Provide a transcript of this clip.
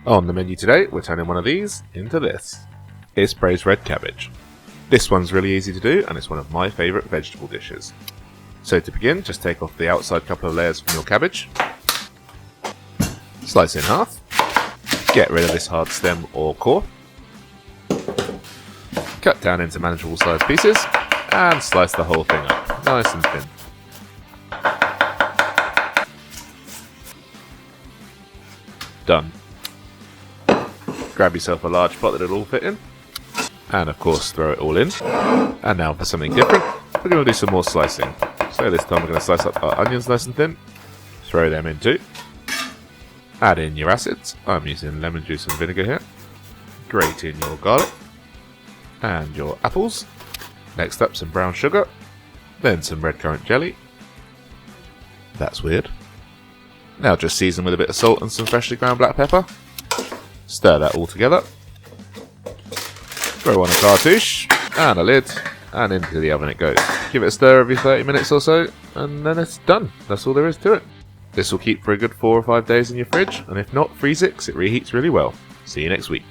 On the menu today, we're turning one of these into this. It's braised red cabbage. This one's really easy to do, and it's one of my favourite vegetable dishes. So to begin, just take off the outside couple of layers from your cabbage, slice in half, get rid of this hard stem or core, cut down into manageable sized pieces, and slice the whole thing up, nice and thin. Done. Grab yourself a large pot that it'll all fit in, and of course throw it all in. And now for something different, we're going to do some more slicing. So this time we're going to slice up our onions nice and thin, throw them in too. Add in your acids, I'm using lemon juice and vinegar here. Grate in your garlic, and your apples. Next up some brown sugar, then some red currant jelly. That's weird. Now just season with a bit of salt and some freshly ground black pepper. Stir that all together. Throw on a cartouche and a lid, and into the oven it goes. Give it a stir every 30 minutes or so, and then it's done. That's all there is to it. This will keep for a good 4 or 5 days in your fridge, and if not, freeze it because it reheats really well. See you next week.